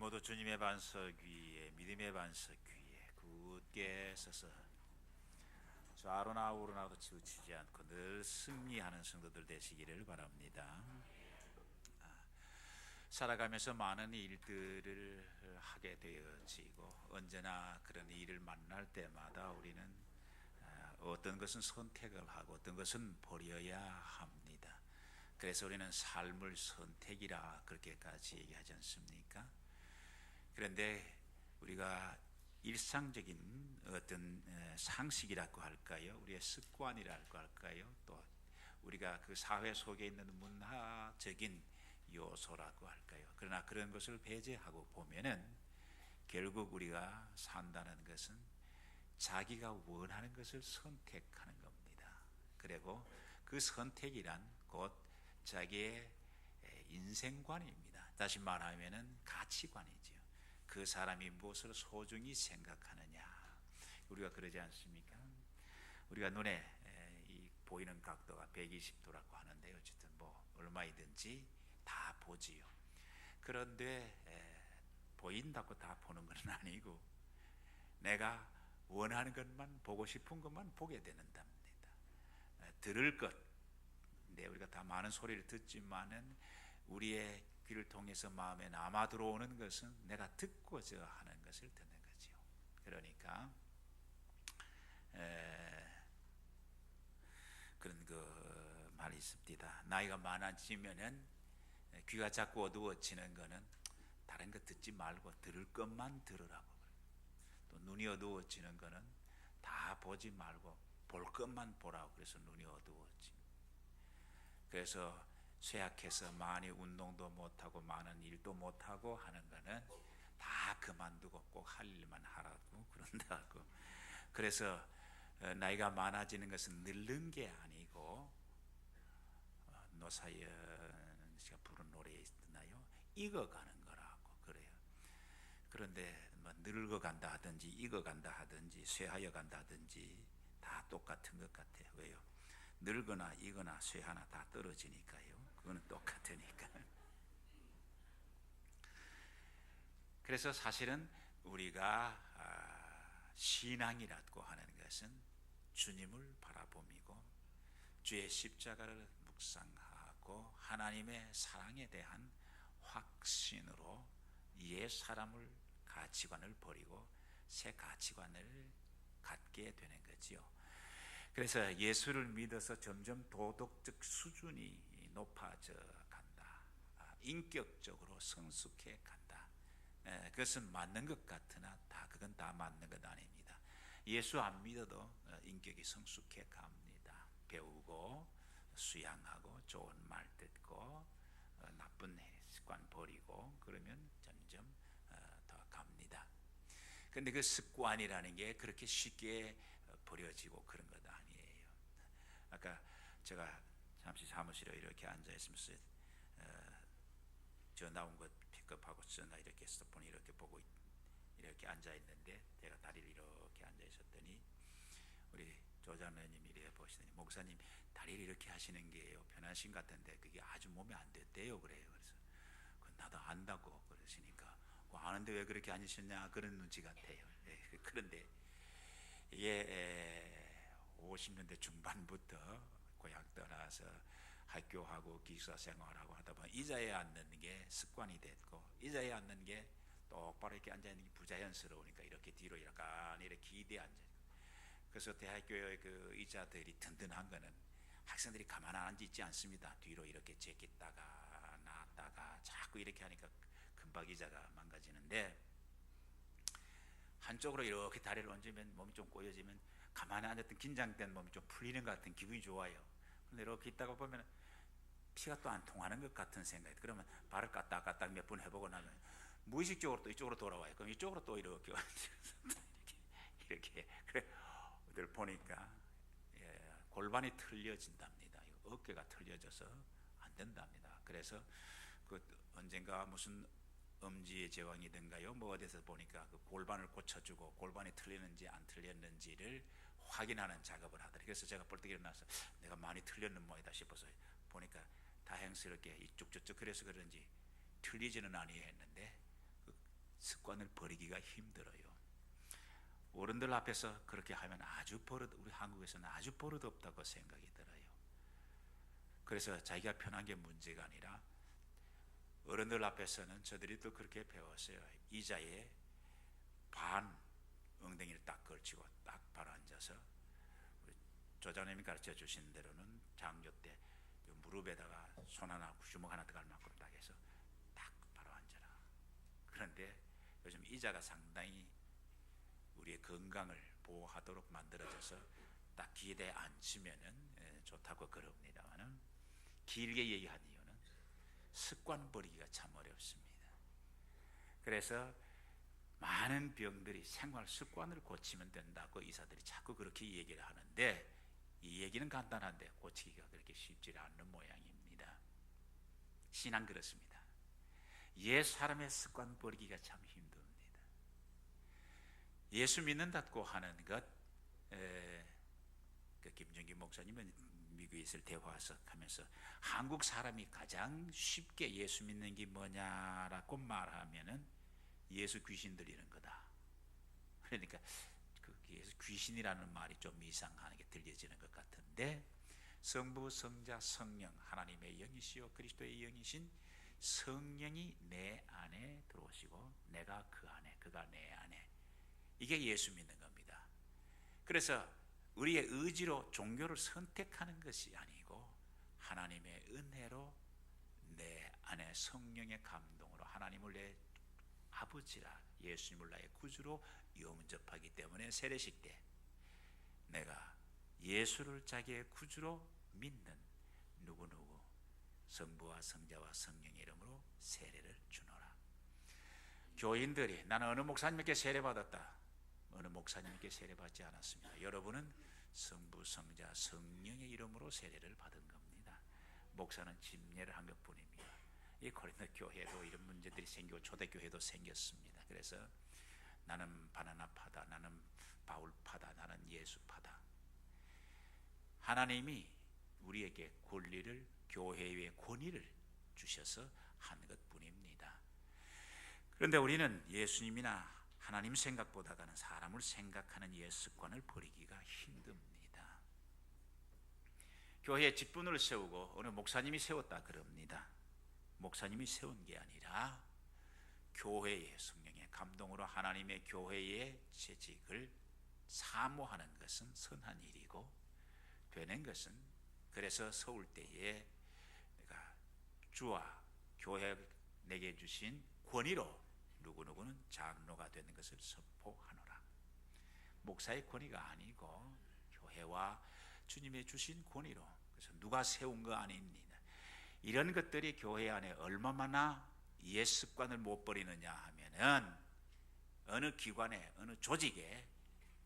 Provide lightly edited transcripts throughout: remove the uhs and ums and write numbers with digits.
모두 주님의 반석 위에, 믿음의 반석 위에 굳게 서서 좌로나 우로나도 치우치지 않고 늘 승리하는 성도들 되시기를 바랍니다. 살아가면서 많은 일들을 하게 되어지고 언제나 그런 일을 만날 때마다 우리는 어떤 것은 선택을 하고 어떤 것은 버려야 합니다. 그래서 우리는 삶을 선택이라 그렇게까지 얘기하지 않습니까? 그런데 우리가 일상적인 어떤 상식이라고 할까요? 우리의 습관이라고 할까요? 또 우리가 그 사회 속에 있는 문화적인 요소라고 할까요? 그러나 그런 것을 배제하고 보면은 결국 우리가 산다는 것은 자기가 원하는 것을 선택하는 겁니다. 그리고 그 선택이란 곧 자기의 인생관입니다. 다시 말하면은 가치관이죠. 그 사람이 무엇을 소중히 생각하느냐. 우리가 그러지 않습니까? 우리가 눈에 보이는 각도가 120도라고 하는데 어쨌든 뭐 얼마이든지 다 보지요. 그런데 보인다고 다 보는 건 아니고 내가 원하는 것만, 보고 싶은 것만 보게 되는답니다. 들을 것, 네, 우리가 다 많은 소리를 듣지만은 우리의 귀를 통해서 마음에 남아 들어오는 것은 내가 듣고자 하는 것을 듣는 거죠. 그러니까 그런 그 말이 있습니다. 나이가 많아지면은 귀가 자꾸 어두워지는 거는 다른 거 듣지 말고 들을 것만 들으라고 그래요. 또 눈이 어두워지는 거는 다 보지 말고 볼 것만 보라고 그래서 눈이 어두워집니다. 그래서 쇠약해서 많이 운동도 못하고 많은 일도 못하고 하는 거는 다 그만두고 꼭 할 일만 하라고 그런다고. 그래서 나이가 많아지는 것은 늙는 게 아니고 노사연 씨가 부른 노래에 있나요? 익어가는 거라고 그래요. 그런데 뭐 늙어간다 하든지 익어간다 하든지 쇠하여 간다 하든지 다 똑같은 것 같아요. 왜요? 늙거나 익거나 쇠하나 다 떨어지니까요. 그거는 똑같으니까. 그래서 사실은 우리가 신앙이라고 하는 것은 주님을 바라봄이고 주의 십자가를 묵상하고 하나님의 사랑에 대한 확신으로 옛 사람을 가치관을 버리고 새 가치관을 갖게 되는 거지요. 그래서 예수를 믿어서 점점 도덕적 수준이 높아져 간다. 인격적으로 성숙해 간다. 그것은 맞는 것 같으나 그건 다 맞는 것 아닙니다. 예수 안 믿어도 인격이 성숙해 갑니다. 배우고 수양하고 좋은 말 듣고 나쁜 습관 버리고 그러면 점점 더 갑니다. 그런데 그 습관이라는 게 그렇게 쉽게 버려지고 그런 것 아니에요. 아까 제가 잠시 사무실에 이렇게 앉아 있으면서 전화 온 것 픽업하고 전화 이렇게 스톱폰 이렇게 보고 이렇게 앉아 있는데 제가 다리를 이렇게 앉아 있었더니 우리 조장로님이 이래 보시더니 목사님 다리를 이렇게 하시는 게 편하신 것 같은데 그게 아주 몸에 안 됐대요 그래요. 그래서 나도 안다고 그러시니까 아는데 왜 그렇게 앉으셨냐 그런 눈치 같아요. 그런데 이게 50년대 중반부터 고향 떠나서 학교하고 기숙사 생활하고 하다 보면 의자에 앉는 게 습관이 됐고 의자에 앉는 게 똑바로 이렇게 앉아 있는 게 부자연스러우니까 이렇게 뒤로 약간 이렇게 기대에 앉아. 그래서 대학교의 그 의자들이 든든한 거는 학생들이 가만 안 앉아 있지 않습니다. 뒤로 이렇게 제꼈다가 놨다가 자꾸 이렇게 하니까 금방 의자가 망가지는데 한쪽으로 이렇게 다리를 얹으면 몸이 좀 꼬여지면 가만히 앉았던 긴장된 몸이 좀 풀리는 것 같은 기분이 좋아요. 그런데 이렇게 있다가 보면 피가 또 안 통하는 것 같은 생각이. 그러면 발을 까딱까딱 몇 번 해보고 나면 무의식적으로 또 이쪽으로 돌아와요. 그럼 이쪽으로 또 이렇게 이렇게 그래 늘 보니까 골반이 틀려진답니다. 어깨가 틀려져서 안 된답니다. 그래서 그 언젠가 무슨 음지의 제왕이든가요 뭐 어디서 보니까 그 골반을 고쳐주고 골반이 틀리는지 안 틀렸는지를 확인하는 작업을 하더라고요. 그래서 제가 벌떡 일어나서 내가 많이 틀렸는 모양이다 싶어서 보니까 다행스럽게 이쪽 저쪽 그래서 그런지 틀리지는 아니했는데 그 습관을 버리기가 힘들어요. 어른들 앞에서 그렇게 하면 아주 우리 한국에서는 아주 버릇없다고 생각이 들어요. 그래서 자기가 편한 게 문제가 아니라 어른들 앞에서는 저들이 또 그렇게 배웠어요. 의자에 반 엉덩이를 딱 걸치고 딱 바로 앉아서, 우리 조장님이 가르쳐 주신 대로는 장교 때 무릎에다가 손 하나 주먹 하나 들어갈 만큼 딱 해서 딱 바로 앉아라. 그런데 요즘 의자가 상당히 우리의 건강을 보호하도록 만들어져서 딱 기대에 앉으면은 좋다고 그럽니다만은, 길게 얘기한 이유는 습관 버리기가 참 어렵습니다. 그래서 많은 병들이 생활 습관을 고치면 된다고 의사들이 자꾸 그렇게 얘기를 하는데, 이 얘기는 간단한데 고치기가 그렇게 쉽지 않는 모양입니다. 신앙 그렇습니다. 옛 사람의 습관 버리기가 참 힘듭니다. 예수 믿는다고 하는 것, 김정기 목사님은 미국에 있을 때 화석하면서 한국 사람이 가장 쉽게 예수 믿는 게 뭐냐라고 말하면은 예수 귀신 들리는 거다. 그러니까 그 예수 귀신이라는 말이 좀 이상하게 들려지는 것 같은데, 성부, 성자, 성령, 하나님의 영이시요 그리스도의 영이신 성령이 내 안에 들어오시고 내가 그 안에, 그가 내 안에, 이게 예수 믿는 겁니다. 그래서 우리의 의지로 종교를 선택하는 것이 아니고 하나님의 은혜로 내 안에 성령의 감동으로 하나님을 내 아버지라, 예수님을 나의 구주로 영접하기 때문에 세례식 때 내가 예수를 자기의 구주로 믿는 누구누구 성부와 성자와 성령의 이름으로 세례를 주노라. 교인들이 나는 어느 목사님께 세례받았다, 어느 목사님께 세례받지 않았습니다. 여러분은 성부, 성자, 성령의 이름으로 세례를 받은 겁니다. 목사는 집례를 한 것뿐입니다. 이 고린도 교회도 이런 문제들이 생기고 초대교회도 생겼습니다. 그래서 나는 바나나파다, 나는 바울파다, 나는 예수파다. 하나님이 우리에게 권리를, 교회의 권위를 주셔서 한 것뿐입니다. 그런데 우리는 예수님이나 하나님 생각보다는 사람을 생각하는 옛 습관을 버리기가 힘듭니다. 교회에 직분을 세우고 어느 목사님이 세웠다 그럽니다. 목사님이 세운 게 아니라 교회의 성령의 감동으로 하나님의 교회의 재직을 사모하는 것은 선한 일이고, 되는 것은, 그래서 서울대에 내가 주와 교회 내게 주신 권위로 누구누구는 장로가 되는 것을 선포하노라. 목사의 권위가 아니고 교회와 주님의 주신 권위로, 그래서 누가 세운 거 아닙니다. 이런 것들이 교회 안에 얼마나 옛 습관을 못 버리느냐 하면은, 어느 기관에, 어느 조직에,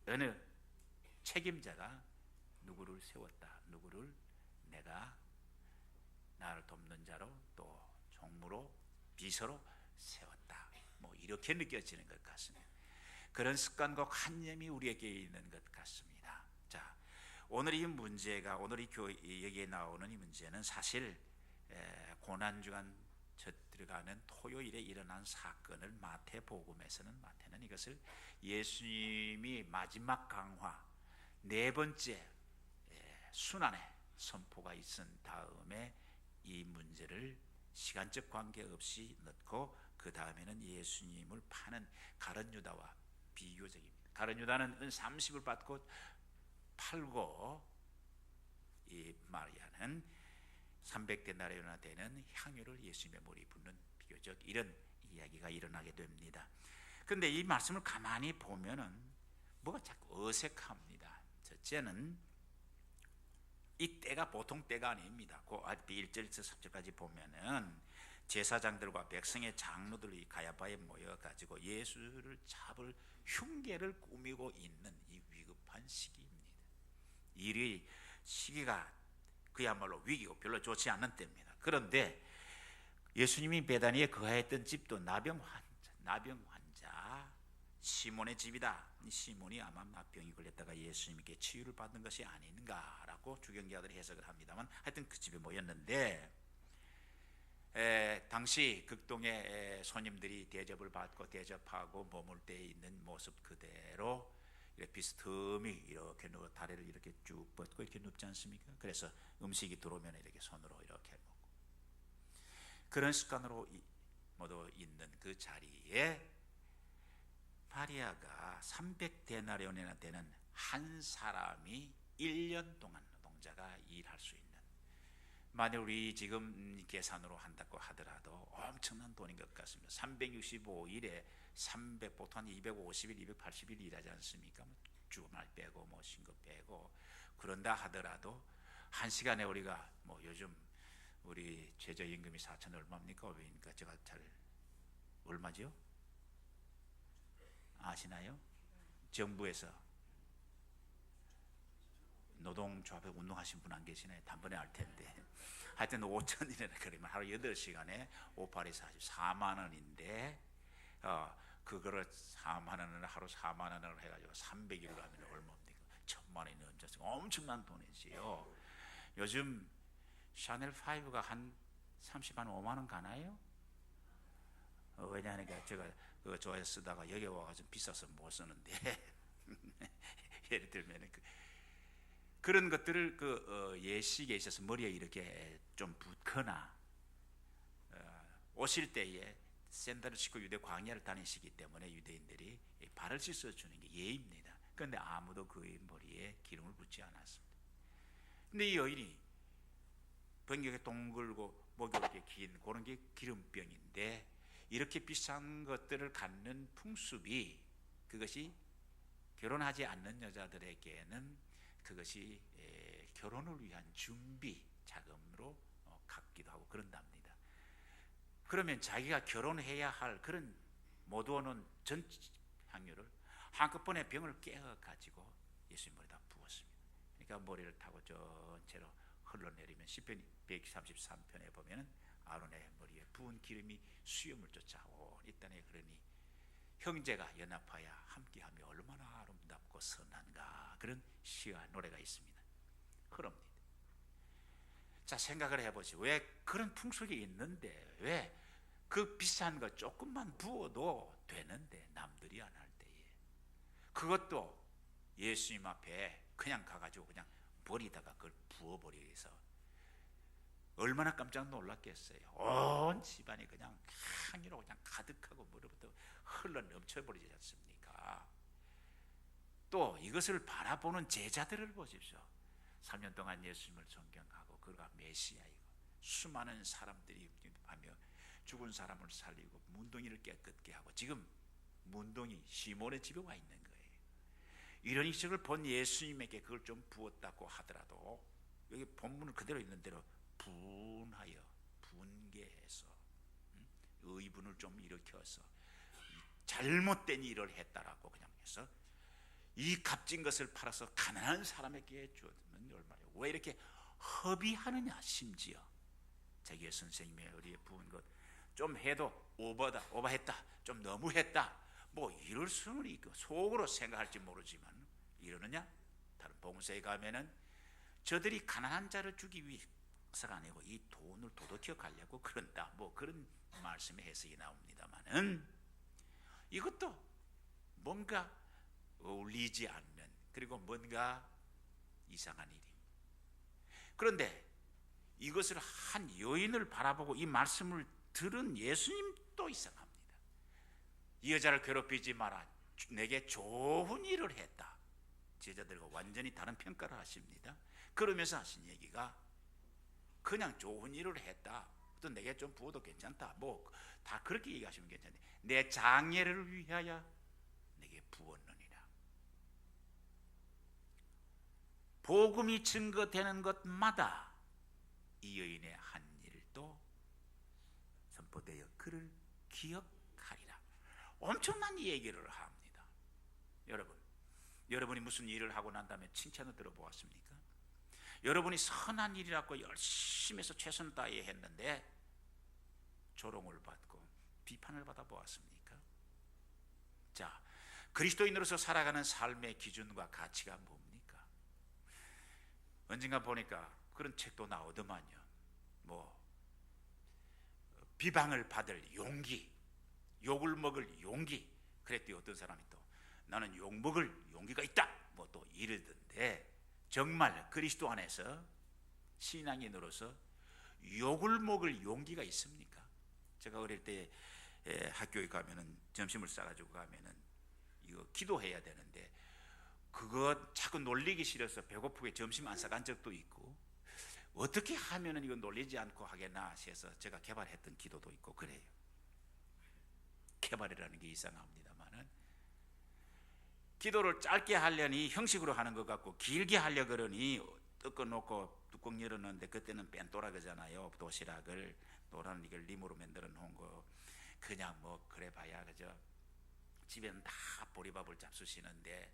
어느 책임자가 누구를 세웠다, 누구를 내가 나를 돕는 자로 또 종무로 비서로 세웠다, 뭐 이렇게 느껴지는 것 같습니다. 그런 습관과 관념이 우리에게 있는 것 같습니다. 자, 오늘 이 문제가, 오늘 여기에 나오는 이 문제는 사실 고난주간 들어가는 토요일에 일어난 사건을 마태는 이것을 예수님이 마지막 강화 네 번째 순환의 선포가 있은 다음에 이 문제를 시간적 관계없이 넣고, 그 다음에는 예수님을 파는 가룟 유다와 비교적입니다. 가룟 유다는 은 30을 받고 팔고, 이 마리아는 300데나리온이나 되는 향유를 예수님의 머리에 붓는 비교적 이런 이야기가 일어나게 됩니다. 그런데 이 말씀을 가만히 보면은 뭐가 자꾸 어색합니다. 첫째는 이 때가 보통 때가 아닙니다. 그 앞에 1절에서 3절까지 보면은 제사장들과 백성의 장로들이 가야바에 모여가지고 예수를 잡을 흉계를 꾸미고 있는 이 위급한 시기입니다. 이 시기가 그야말로 위기고 별로 좋지 않은 때입니다. 그런데 예수님이 베다니에 거하였던 집도 나병 환자 시몬의 집이다. 시몬이 아마 나병이 걸렸다가 예수님께 치유를 받는 것이 아닌가라고 주경자들이 해석을 합니다만, 하여튼 그 집에 모였는데 당시 극동의 손님들이 대접을 받고 대접하고 머물 때 있는 모습 그대로 이렇게 비스듬히 이렇게 누워 다리를 이렇게 쭉 뻗고 이렇게 눕지 않습니까? 그래서 음식이 들어오면 이렇게 손으로 이렇게 먹고, 그런 습관으로 모두 있는 그 자리에 마리아가 300데나리온이나 되는 한 사람이 1년 동안 노동자가 일할 수 있는, 만약 우리 지금 계산으로 한다고 하더라도 엄청난 돈인 것 같습니다. 365일에 300, 보통 한 250일, 280일 일하지 않습니까? 주말 빼고 뭐 쉰 거 빼고 그런다 하더라도 한 시간에 우리가 뭐 요즘 우리 최저임금이 4천 얼마입니까? 그러니까 제가 잘 얼마죠? 아시나요? 정부에서 노동조합에 운동하신 분 안 계시나요? 단번에 알 텐데 하여튼 5천이라 그러면 하루 8시간에 5, 8이 44만 원인데 그거를 4만 원을 하루 4만 원을 해가지고 300일로 하면 얼마입니까? 1,000만 원이 넘죠. 엄청난 돈이지요. 요즘 샤넬 5가 한 5만 원 가나요? 왜냐하니까 제가 그거 좋아해 쓰다가 여기 와가지고 비싸서 못 쓰는데 예를 들면 그런 것들을 예식에 있어서 머리에 이렇게 좀 붓거나 오실 때에 샌들을 신고 유대 광야를 다니시기 때문에 유대인들이 발을 씻어주는 게 예입니다. 그런데 아무도 그의 머리에 기름을 붓지 않았습니다. 근데 이 여인이 번개가 동글고 목이 이렇게 긴 그런 게 기름병인데, 이렇게 비싼 것들을 갖는 풍습이, 그것이 결혼하지 않는 여자들에게는 그것이 결혼을 위한 준비 자금으로 갖기도 하고 그런답니다. 그러면 자기가 결혼해야 할 그런 못 오는 전 향유를 한꺼번에 병을 깨어가지고 예수님 머리에다 부었습니다. 그러니까 머리를 타고 전체로 흘러내리면 시편 133편에 보면 아론의 머리에 부은 기름이 수염을 쫓아오 있다네. 그러니 형제가 연합하여 함께하며 얼마나 아름답고 선한가, 그런 시와 노래가 있습니다. 그럽니다. 자, 생각을 해보지. 왜 그런 풍속이 있는데 왜 그 비싼 거 조금만 부어도 되는데 남들이 안 할 때에 그것도 예수님 앞에 그냥 가가지고 그냥 버리다가 그걸 부어버리기 위해서 얼마나 깜짝 놀랐겠어요. 온 집안이 그냥 향기로 그냥 가득하고 머리부터 흘러 넘쳐버리지 않습니까? 또 이것을 바라보는 제자들을 보십시오. 3년 동안 예수님을 존경하고 그가 메시아이고 수많은 사람들이 하며 죽은 사람을 살리고 문둥이를 깨끗게 하고 지금 문둥이 시몬의 집에 와 있는 거예요. 이런 이적을 본 예수님에게 그걸 좀 부었다고 하더라도 여기 본문을 그대로 있는 대로 분하여 분개해서 의분을 좀 일으켜서 잘못된 일을 했다라고 그냥 해서 이 값진 것을 팔아서 가난한 사람에게 주었으면 얼마요. 왜 이렇게 허비하느냐. 심지어 자기의 선생님의 의리에 부은 것 좀 해도 오버했다, 좀 너무했다, 뭐 이럴 수는 있고 속으로 생각할지 모르지만 이러느냐. 다른 봉사에 가면은 저들이 가난한 자를 주기 위해서가 아니고 이 돈을 도둑혀 가려고 그런다, 뭐 그런 말씀의 해석이 나옵니다만은 이것도 뭔가 어울리지 않는, 그리고 뭔가 이상한 일이. 그런데 이것을 한 여인을 바라보고 이 말씀을 들은 예수님도 이상합니다. 이 여자를 괴롭히지 마라, 내게 좋은 일을 했다. 제자들과 완전히 다른 평가를 하십니다. 그러면서 하신 얘기가 그냥 좋은 일을 했다, 또 내게 좀 부어도 괜찮다, 뭐 다 그렇게 얘기하시면 괜찮은데 내 장애를 위하여 내게 부었느니라. 복음이 증거되는 것마다 이 여인의 한 일도 선포되어 그를 기억하리라. 엄청난 얘기를 합니다. 여러분이 무슨 일을 하고 난 다음에 칭찬을 들어보았습니까? 여러분이 선한 일이라고 열심히 해서 최선을 다해 했는데 조롱을 받고 비판을 받아보았습니까? 자, 그리스도인으로서 살아가는 삶의 기준과 가치가 뭡니까? 언젠가 보니까 그런 책도 나오더만요. 뭐 비방을 받을 용기, 욕을 먹을 용기. 그랬더니 어떤 사람이 또 나는 욕 먹을 용기가 있다 뭐 또 이러던데, 정말 그리스도 안에서 신앙인으로서 욕을 먹을 용기가 있습니까? 제가 어릴 때 학교에 가면은 점심을 싸가지고 가면은 이거 기도해야 되는데 그거 자꾸 놀리기 싫어서 배고프게 점심 안 싸간 적도 있고, 어떻게 하면은 이거 놀리지 않고 하겠나 해서 제가 개발했던 기도도 있고 그래요. 개발이라는 게 이상합니다만은 기도를 짧게 하려니 형식으로 하는 것 같고 길게 하려 그러니 뜯어 놓고 뚜껑 열었는데 그때는 뺀또라 그잖아요. 도시락을 노란 이걸 림으로 만들어 놓은 거 그냥 뭐 그래 봐야 그죠. 집에는 다 보리밥을 잡수시는데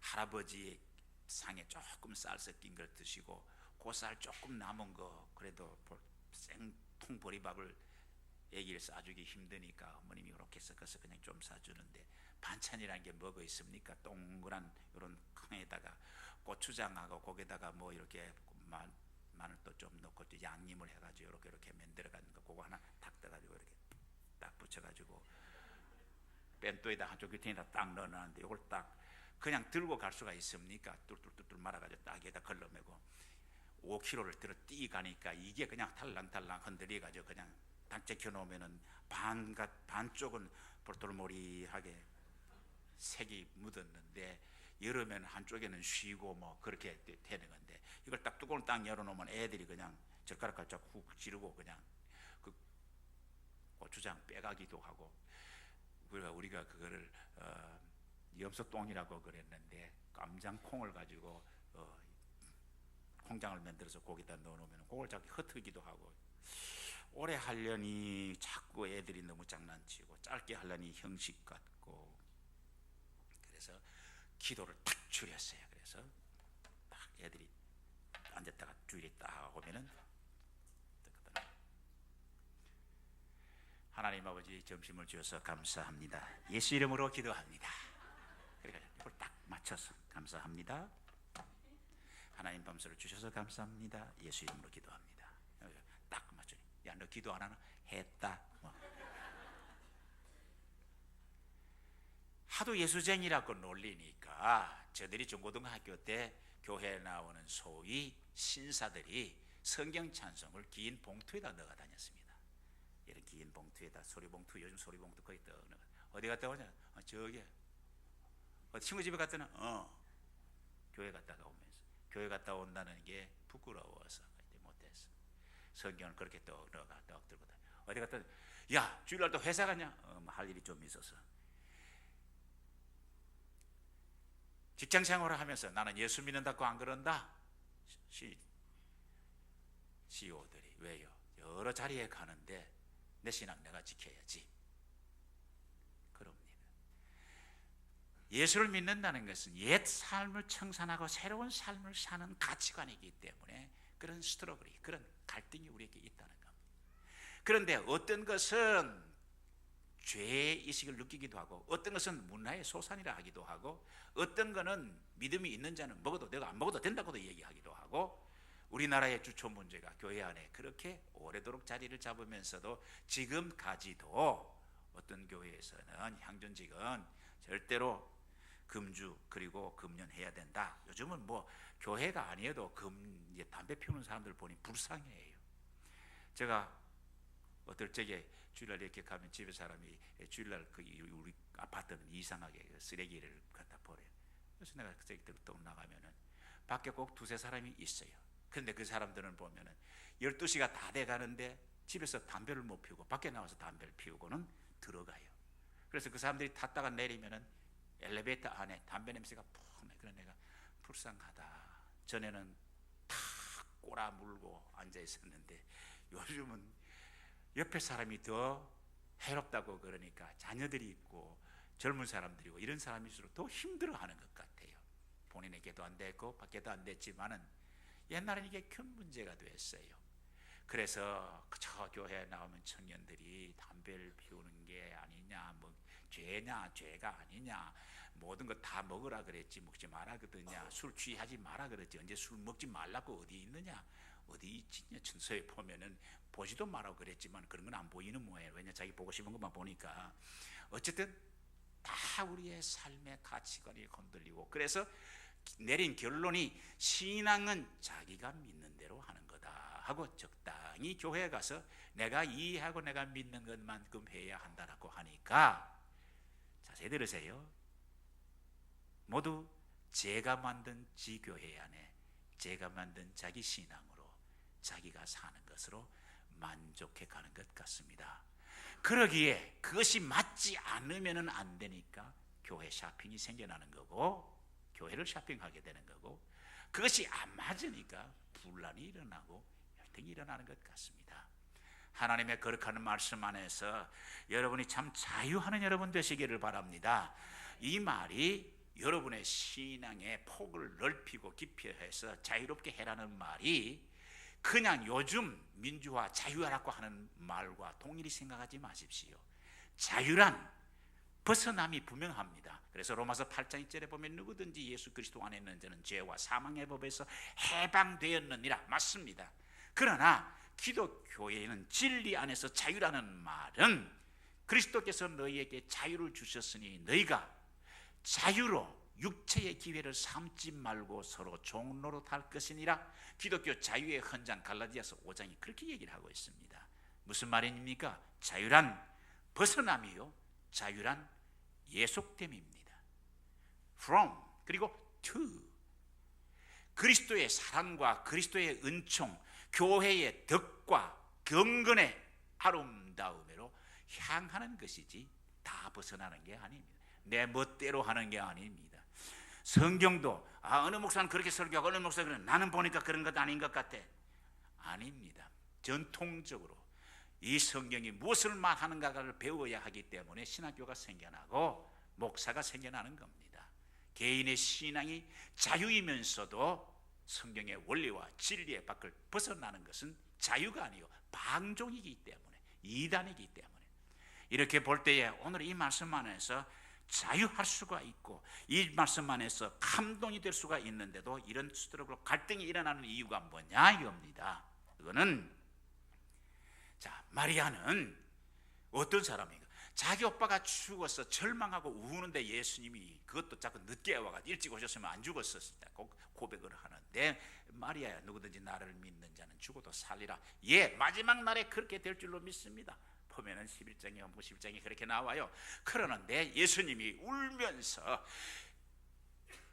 할아버지 상에 조금 쌀 섞인 걸 드시고 그 쌀 조금 남은 거 그래도 생통 보리밥을 애기를 싸주기 힘드니까 어머님이 이렇게 섞어서 그냥 좀 싸주는데, 반찬이라는 게 뭐가 있습니까? 동그란 이런 칸에다가 고추장하고 거기다가 뭐 이렇게 마늘도 좀 넣고 양념을 해가지고 이렇게 만들어가는 거, 그거 하나 탁 떠가지고 이렇게 딱 붙여가지고 벤또에다 한쪽 곁에다 딱 넣어놨는데 이걸 딱 그냥 들고 갈 수가 있습니까? 뚫뚫뚫 말아가지고 딱 여기다 걸러매고 5kg를 들어 뛰 가니까 이게 그냥 탈랑탈랑 흔들려가지고 그냥 당적혀 놓으면은 반쪽은 볼돌머리하게 색이 묻었는데 여름에는 한쪽에는 쉬고 뭐 그렇게 되는 건데, 이걸 딱 뚜껑을 딱 열어놓으면 애들이 그냥 젓가락 깔짝 훅 지르고 그냥 그 고추장 빼가기도 하고, 우리가 그거를 염소똥이라고 그랬는데 깜장콩을 가지고 콩장을 만들어서 거기다 넣어놓으면 그걸 자꾸 흩트기도 하고, 오래 하려니 자꾸 애들이 너무 장난치고 짧게 하려니 형식 같고, 그래서 기도를 탁 줄였어요. 그래서 딱 애들이 앉았다가 주일이 딱 오면은 하나님 아버지 점심을 주셔서 감사합니다. 예수 이름으로 기도합니다. 그러니까 이걸 딱 맞춰서 감사합니다. 하나님 밤새를 주셔서 감사합니다. 예수 이름으로 기도합니다. 딱 맞춰. 야, 너 기도 안 하나? 했다. 뭐. 하도 예수쟁이라고 놀리니까 저들이 중고등학교 때 교회에 나오는 소위 신사들이 성경 찬송을 긴 봉투에다 넣어 다녔습니다. 이런 긴 봉투에다, 소리봉투, 요즘 소리봉투 거의 떠 넣어. 어디 갔다 오냐? 저기 친구 집에 갔더니 교회 갔다가 오면서, 교회 갔다 온다는 게 부끄러워서 못했어. 성경을 그렇게 떡 넣어가 떡 들고 다녀. 어디 갔다, 야 주일날 또 회사 가냐? 할 일이 좀 있어서. 직장 생활을 하면서 나는 예수 믿는다고 안 그런다. CEO들이 왜요? 여러 자리에 가는데 내 신앙 내가 지켜야지. 그럽니다. 예수를 믿는다는 것은 옛 삶을 청산하고 새로운 삶을 사는 가치관이기 때문에 그런 스트러글이, 그런 갈등이 우리에게 있다는 겁니다. 그런데 어떤 것은 죄의식을 느끼기도 하고, 어떤 것은 문화의 소산이라 하기도 하고, 어떤 것은 믿음이 있는 자는 먹어도 되고 안 먹어도 된다고도 얘기하기도 하고, 우리나라의 주초 문제가 교회 안에 그렇게 오래도록 자리를 잡으면서도 지금까지도 어떤 교회에서는 향전직은 절대로 금주 그리고 금연해야 된다. 요즘은 뭐 교회가 아니어도 담배 피우는 사람들 보니 불쌍해요. 제가 어떨 적에 주일날 이렇게 가면 집에 사람이 주일날 우리 아파트는 이상하게 쓰레기를 갖다 버려요. 그래서 내가 쓰레기들 또 나가면은 밖에 꼭 두세 사람이 있어요. 그런데 그 사람들은 보면은 12시가 다 돼 가는데 집에서 담배를 못 피우고 밖에 나와서 담배를 피우고는 들어가요. 그래서 그 사람들이 탔다가 내리면은 엘리베이터 안에 담배 냄새가 푹 나. 그런 내가 불쌍하다. 전에는 탁 꼬라 물고 앉아 있었는데 요즘은 옆에 사람이 더 해롭다고 그러니까 자녀들이 있고 젊은 사람들이고 이런 사람일수록 더 힘들어하는 것 같아요. 본인에게도 안 됐고 밖에도 안 됐지만은 옛날에는 이게 큰 문제가 됐어요. 그래서 저 교회에 나오면 청년들이 담배를 피우는 게 아니냐, 뭐 죄냐, 죄가 아니냐, 모든 거 다 먹으라 그랬지 먹지 마라 그러냐, 술 취하지 마라 그랬지 언제 술 먹지 말라고 어디 있느냐, 어디 있냐, 천서에 보면은 보지도 말라고 그랬지만 그런 건 안 보이는 모양이에요. 왜냐, 자기 보고 싶은 것만 보니까. 어쨌든 다 우리의 삶의 가치관이 흔들리고, 그래서 내린 결론이 신앙은 자기가 믿는 대로 하는 거다 하고 적당히 교회에 가서 내가 이해하고 내가 믿는 것만큼 해야 한다라고 하니까, 자세히 들으세요. 모두 제가 만든 지교회 안에 제가 만든 자기 신앙으로 자기가 사는 것으로 만족해 가는 것 같습니다. 그러기에 그것이 맞지 않으면 안 되니까 교회 쇼핑이 생겨나는 거고, 교회를 쇼핑하게 되는 거고, 그것이 안 맞으니까 분란이 일어나고 혈통이 일어나는 것 같습니다. 하나님의 거룩한 말씀 안에서 여러분이 참 자유하는 여러분 되시기를 바랍니다. 이 말이 여러분의 신앙의 폭을 넓히고 깊이 해서 자유롭게 해라는 말이 그냥 요즘 민주화 자유라고 하는 말과 동일히 생각하지 마십시오. 자유란 벗어남이 분명합니다. 그래서 로마서 8장 1절에 보면 누구든지 예수 그리스도 안에 있는 자는 죄와 사망의 법에서 해방되었느니라. 맞습니다. 그러나 기독교에는 진리 안에서 자유라는 말은 그리스도께서 너희에게 자유를 주셨으니 너희가 자유로 육체의 기회를 삼지 말고 서로 종로로 할 것이니라. 기독교 자유의 헌장 갈라디아서 5장이 그렇게 얘기를 하고 있습니다. 무슨 말입니까? 자유란 벗어남이요, 자유란 예속됨입니다. From 그리고 to, 그리스도의 사랑과 그리스도의 은총, 교회의 덕과 경건의 아름다움으로 향하는 것이지 다 벗어나는 게 아닙니다. 내 멋대로 하는 게 아닙니다. 성경도 어느 목사는 그렇게 설교하고 어느 목사는 그래, 나는 보니까 그런 것 아닌 것 같아. 아닙니다. 전통적으로 이 성경이 무엇을 말하는가를 배워야 하기 때문에 신학교가 생겨나고 목사가 생겨나는 겁니다. 개인의 신앙이 자유이면서도 성경의 원리와 진리의 밖을 벗어나는 것은 자유가 아니요 방종이기 때문에, 이단이기 때문에, 이렇게 볼 때에 오늘 이 말씀 안에서 자유할 수가 있고 이 말씀 안에서 감동이 될 수가 있는데도 이런 수도로 갈등이 일어나는 이유가 뭐냐 이겁니다. 그거는, 자, 마리아는 어떤 사람인가? 자기 오빠가 죽어서 절망하고 우는데 예수님이 그것도 자꾸 늦게 와가지고 일찍 오셨으면 안 죽었었다고 고백을 하는데, 마리아야, 누구든지 나를 믿는 자는 죽어도 살리라. 예, 마지막 날에 그렇게 될 줄로 믿습니다. 보면은 11장에 11장에 그렇게 나와요. 그러는데 예수님이 울면서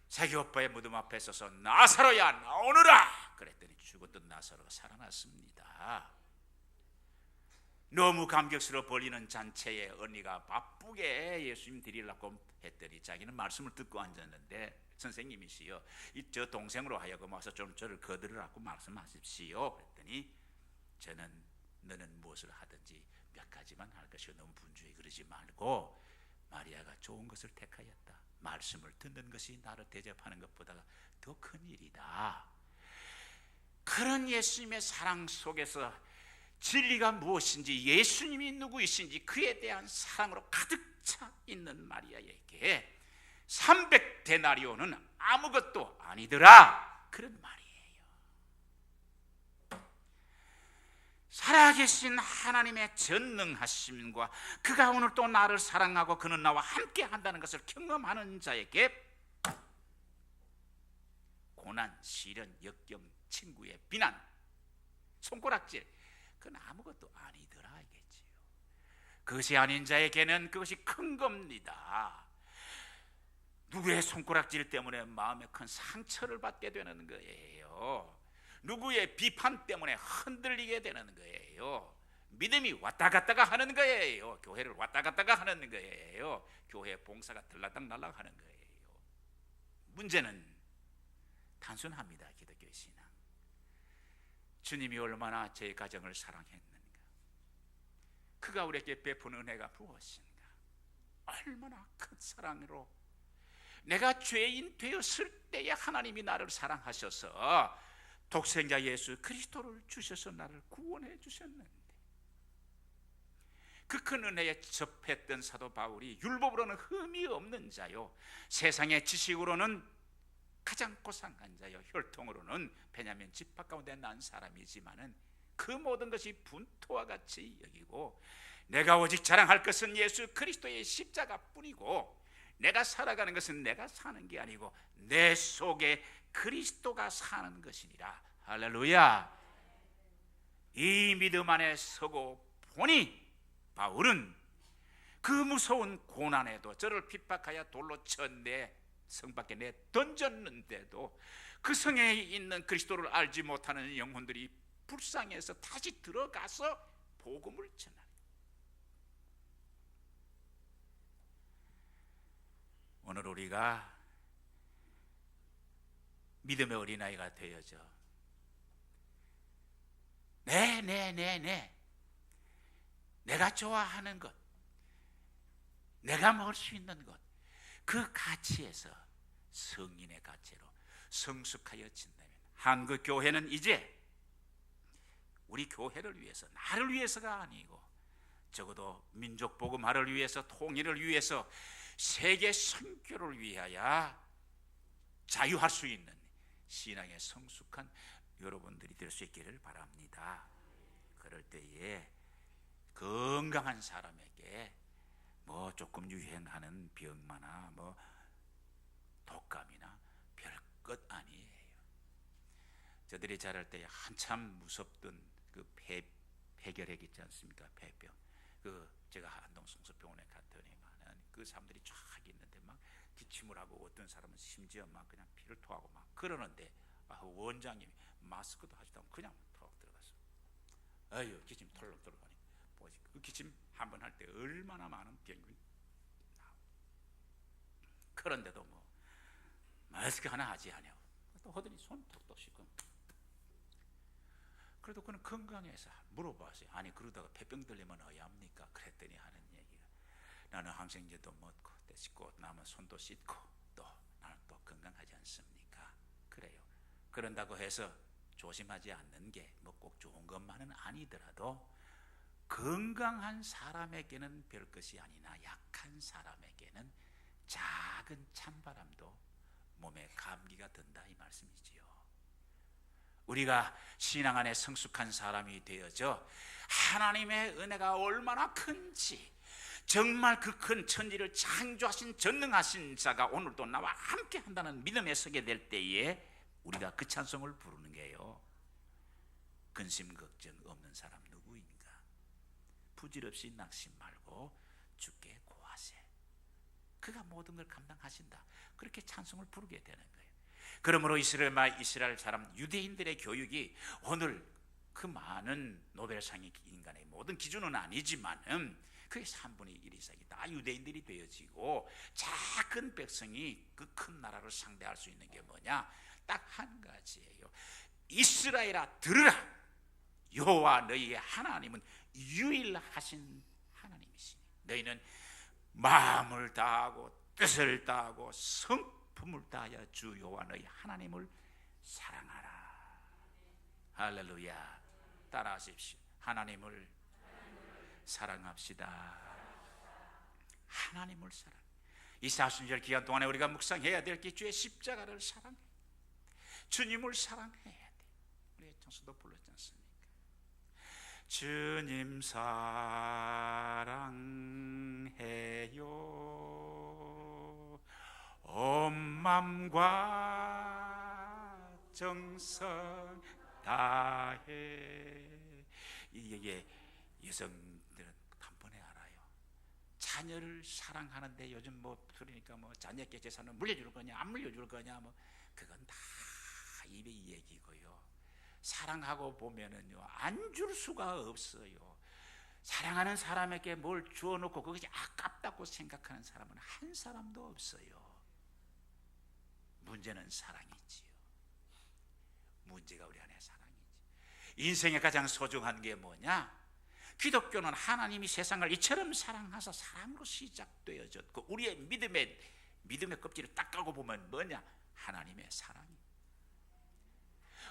자기 오빠의 무덤 앞에 서서 나사로야 나오너라 그랬더니 죽었던 나사로가 살아났습니다. 너무 감격스러워 벌리는 잔치에 언니가 바쁘게 예수님 드리려고 했더니 자기는 말씀을 듣고 앉았는데, 선생님이시여, 저 동생으로 하여금 와서 좀 저를 거들으라고 말씀하십시오. 그랬더니 너는 무엇을 하든지 몇 가지만 할 것이요 너무 분주히 그러지 말고 마리아가 좋은 것을 택하였다. 말씀을 듣는 것이 나를 대접하는 것보다 더 큰 일이다. 그런 예수님의 사랑 속에서 진리가 무엇인지, 예수님이 누구이신지 그에 대한 사랑으로 가득 차 있는 마리아에게 300데나리온은 아무것도 아니더라, 그런 말이에요. 살아계신 하나님의 전능하심과 그가 오늘 또 나를 사랑하고 그는 나와 함께 한다는 것을 경험하는 자에게 고난, 시련, 역경, 친구의 비난, 손가락질, 그건 아무것도 아니더라 이겠지요. 그것이 아닌 자에게는 그것이 큰 겁니다. 누구의 손가락질 때문에 마음에 큰 상처를 받게 되는 거예요. 누구의 비판 때문에 흔들리게 되는 거예요. 믿음이 왔다 갔다가 하는 거예요. 교회를 왔다 갔다가 하는 거예요. 교회 봉사가 들락날락 하는 거예요. 문제는 단순합니다. 기독교의 신앙, 주님이 얼마나 제 가정을 사랑했는가, 그가 우리에게 베푸는 은혜가 무엇인가, 얼마나 큰 사랑으로 내가 죄인 되었을 때에 하나님이 나를 사랑하셔서 독생자 예수 그리스도를 주셔서 나를 구원해 주셨는데, 그 큰 은혜에 접했던 사도 바울이 율법으로는 흠이 없는 자요 세상의 지식으로는 가장 고상한 자요, 혈통으로는 베냐민 지파 가운데 난 사람이지만은 그 모든 것이 분토와 같이 여기고, 내가 오직 자랑할 것은 예수 그리스도의 십자가뿐이고, 내가 살아가는 것은 내가 사는 게 아니고 내 속에 그리스도가 사는 것이니라. 할렐루야. 이 믿음 안에 서고 보니 바울은 그 무서운 고난에도 저를 핍박하여 돌로 쳐 내 성 밖에 내 던졌는데도 그 성에 있는 그리스도를 알지 못하는 영혼들이 불쌍해서 다시 들어가서 복음을 전하라. 오늘 우리가 믿음의 어린아이가 되어져 내가 좋아하는 것, 내가 먹을 수 있는 것, 그 가치에서 성인의 가치로 성숙하여 진다면, 한국 교회는 이제 우리 교회를 위해서, 나를 위해서가 아니고 적어도 민족 복음화를 위해서, 통일을 위해서, 세계 선교를 위하여 자유할 수 있는 신앙에 성숙한 여러분들이 될 수 있기를 바랍니다. 그럴 때에 건강한 사람에게 뭐 조금 유행하는 병마나 뭐 독감이나 별것 아니에요. 저들이 자랄 때 한참 무섭던 그 폐결핵 있지 않습니까? 폐병. 그 제가 한동 성서병원에 갔더니만은 그 사람들이 쫙 있는데 막 기침을 하고, 어떤 사람은 심지어 막 그냥 피를 토하고 막 그러는데, 원장님이 마스크도 하지도 않고 그냥 턱 들어갔어. 아유, 기침 털럭 들어가니 뭐지? 그 기침 한 번 할 때 얼마나 많은 병균 나오고. 그런데도 뭐 마스크 하나 하지 않냐고 또 하더니 손톱도 씻고. 그래도 그는 건강해서 물어봤어요. 아니 그러다가 폐병 들리면 어찌합니까? 그랬더니 하는 얘기가, 나는 항생제도 먹고 때 씻고 남은 손도 씻고 또 나는 또 건강하지 않습니까? 그래요. 그런다고 해서 조심하지 않는 게 뭐 꼭 좋은 것만은 아니더라도 건강한 사람에게는 별 것이 아니나 약한 사람에게는 작은 찬바람도 몸에 감기가 든다, 이 말씀이지요. 우리가 신앙 안에 성숙한 사람이 되어져 하나님의 은혜가 얼마나 큰지, 정말 그 큰 천지를 창조하신 전능하신 자가 오늘도 나와 함께 한다는 믿음에 서게 될 때에 우리가 그 찬송을 부르는 게요, 근심 걱정 없는 사람 누구인가? 부질없이 낙심 말고 주께 고하세. 그가 모든 걸 감당하신다. 그렇게 찬송을 부르게 되는 거예요. 그러므로 이스라엘 사람 유대인들의 교육이 오늘 그 많은 노벨상의 인간의 모든 기준은 아니지만은 그게 3분의 1 이상이 다 유대인들이 되어지고, 작은 백성이 그 큰 나라를 상대할 수 있는 게 뭐냐? 딱 한 가지예요. 이스라엘아 들으라. 여호와 너희의 하나님은 유일하신 하나님이시니 너희는 마음을 다하고 뜻을 다하고 성품을 다하여 주 여호와 너희 하나님을 사랑하라. 할렐루야. 따라하십시오. 하나님을 사랑합시다. 하나님을 사랑. 이 사순절 기간 동안에 우리가 묵상해야 될 게 주의 십자가를 사랑해, 주님을 사랑해야 돼. 우리 청수도 불렀지 않습니까? 주님 사랑해요, 온 맘과 정성 다해. 이게 여성들은 단번에 알아요. 자녀를 사랑하는데 요즘 뭐 그러니까 뭐 자녀께 재산을 물려줄 거냐 안 물려줄 거냐 뭐 그건 다 입의 얘기고요. 사랑하고 보면은요 안 줄 수가 없어요. 사랑하는 사람에게 뭘 주어놓고 그것이 아깝다고 생각하는 사람은 한 사람도 없어요. 문제는 사랑이지요. 문제가 우리 안에 사랑이지. 인생에 가장 소중한 게 뭐냐? 기독교는 하나님이 세상을 이처럼 사랑하사 사랑으로 시작되어졌고, 우리의 믿음의 껍질을 딱 까고 보면 뭐냐? 하나님의 사랑이.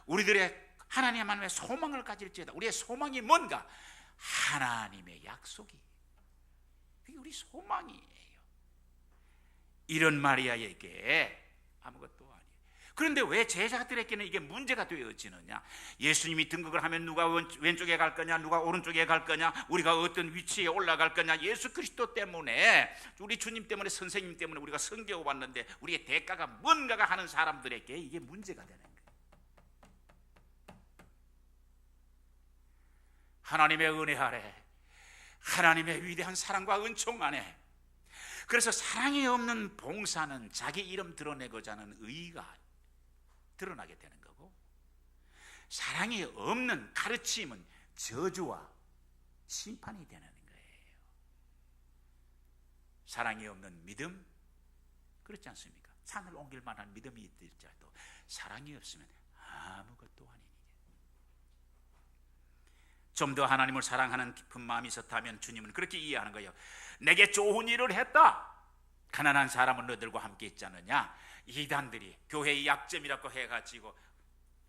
우리들의 하나님의 소망을 가질지어다. 우리의 소망이 뭔가? 하나님의 약속이. 그게 우리 소망이에요. 이런 마리아에게 아무것도 아니에요. 그런데 왜 제자들에게는 이게 문제가 되어지느냐? 예수님이 등극을 하면 누가 왼쪽에 갈 거냐, 누가 오른쪽에 갈 거냐, 우리가 어떤 위치에 올라갈 거냐, 예수 그리스도 때문에, 우리 주님 때문에, 선생님 때문에 우리가 섬겨왔는데 우리의 대가가 뭔가가 하는 사람들에게 이게 문제가 되는 거예요. 하나님의 은혜 아래, 하나님의 위대한 사랑과 은총 안에, 그래서 사랑이 없는 봉사는 자기 이름 드러내고자 하는 의의가 드러나게 되는 거고, 사랑이 없는 가르침은 저주와 심판이 되는 거예요. 사랑이 없는 믿음, 그렇지 않습니까? 산을 옮길 만한 믿음이 있을지라도 사랑이 없으면 아무것도 아니니. 좀 더 하나님을 사랑하는 깊은 마음이 있었다면 주님은 그렇게 이해하는 거예요. 내게 좋은 일을 했다, 가난한 사람은 너들과 함께 있지 않느냐. 이단들이 교회의 약점이라고 해가지고,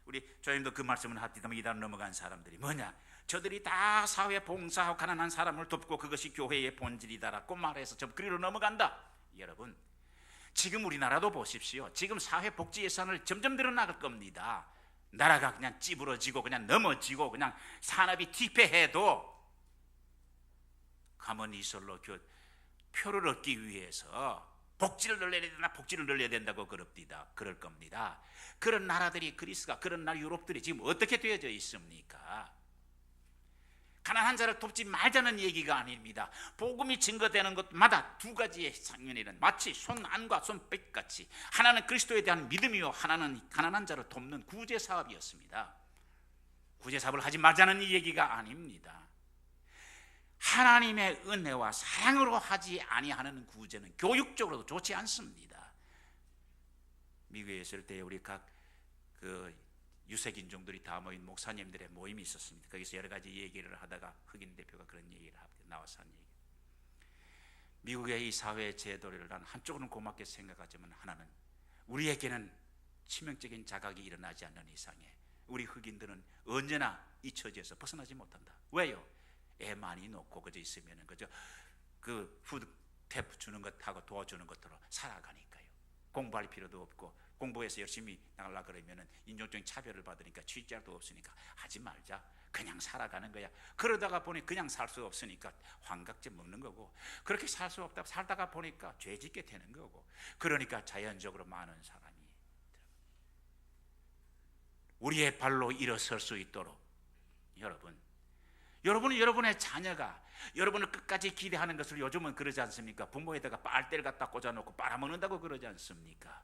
우리 조님도 그 말씀을 하시다 보면 이단 넘어간 사람들이 뭐냐, 저들이 다 사회 봉사하고 가난한 사람을 돕고 그것이 교회의 본질이다라고 말해서 저 그리로 넘어간다. 여러분, 지금 우리나라도 보십시오. 지금 사회복지 예산을 점점 늘어나갈 겁니다. 나라가 그냥 찌부러지고 그냥 넘어지고 그냥 산업이 뒤패해도 가만히 있을로 표를 얻기 위해서 복지를 늘려야 된다, 복지를 늘려야 된다고 그럴 겁니다. 그런 나라들이, 그리스가, 그런 나라 유럽들이 지금 어떻게 되어져 있습니까? 가난한 자를 돕지 말자는 얘기가 아닙니다. 복음이 증거되는 것마다 두 가지의 장면이 있는, 마치 손 안과 손 뺏같이 하나는 그리스도에 대한 믿음이요, 하나는 가난한 자를 돕는 구제 사업이었습니다. 구제 사업을 하지 말자는 이 얘기가 아닙니다. 하나님의 은혜와 사랑으로 하지 아니하는 구제는 교육적으로도 좋지 않습니다. 미국에 있을 때 우리 각 유색인종들이 다 모인 목사님들의 모임이 있었습니다. 거기서 여러 가지 얘기를 하다가 흑인 대표가 그런 얘기를 나와서 한 얘기. 미국의 이 사회 제도를 난 한쪽으로는 고맙게 생각하지만 하나는, 우리에게는 치명적인 자각이 일어나지 않는 이상에 우리 흑인들은 언제나 이 처지에서 벗어나지 못한다. 왜요? 애 많이 놓고 그저 있으면 그저 그 푸드 탭 주는 것하고 도와주는 것으로 살아가니까요. 공부할 필요도 없고, 공부해서 열심히 나가려고 그러면 인종적인 차별을 받으니까 취직자도 없으니까 하지 말자, 그냥 살아가는 거야. 그러다가 보니 그냥 살 수 없으니까 환각제 먹는 거고, 그렇게 살 수 없다 살다가 보니까 죄 짓게 되는 거고, 그러니까 자연적으로 많은 사람이 우리의 발로 일어설 수 있도록, 여러분은 여러분의 자녀가 여러분을 끝까지 기대하는 것을, 요즘은 그러지 않습니까? 부모에다가 빨대를 갖다 꽂아놓고 빨아먹는다고 그러지 않습니까?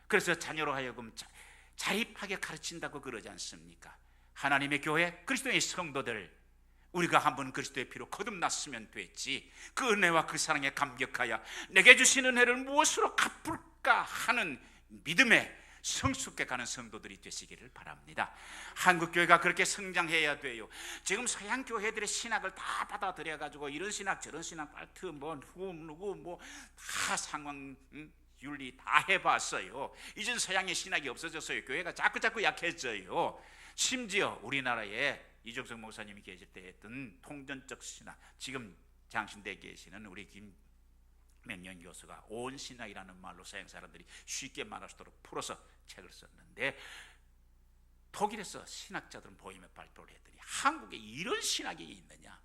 그래서 자녀로 하여금 자립하게 가르친다고 그러지 않습니까? 하나님의 교회, 그리스도의 성도들, 우리가 한번 그리스도의 피로 거듭났으면 됐지, 그 은혜와 그 사랑에 감격하여 내게 주신 은혜를 무엇으로 갚을까 하는 믿음에 성숙해 가는 성도들이 되시기를 바랍니다. 한국교회가 그렇게 성장해야 돼요. 지금 서양 교회들의 신학을 다 받아들여 가지고 이런 신학 저런 신학 발트 누구 다 상황 윤리 다 해봤어요. 이젠 서양의 신학이 없어졌어요. 교회가 자꾸 약해져요. 심지어 우리나라에 이종석 목사님이 계실 때 했던 통전적 신학, 지금 장신대에 계시는 우리 김명년 교수가 온 신학이라는 말로 서양 사람들이 쉽게 말할 수 있도록 풀어서 책을 썼는데, 독일에서 신학자들은 보임에 발표를 했더니 한국에 이런 신학이 있느냐.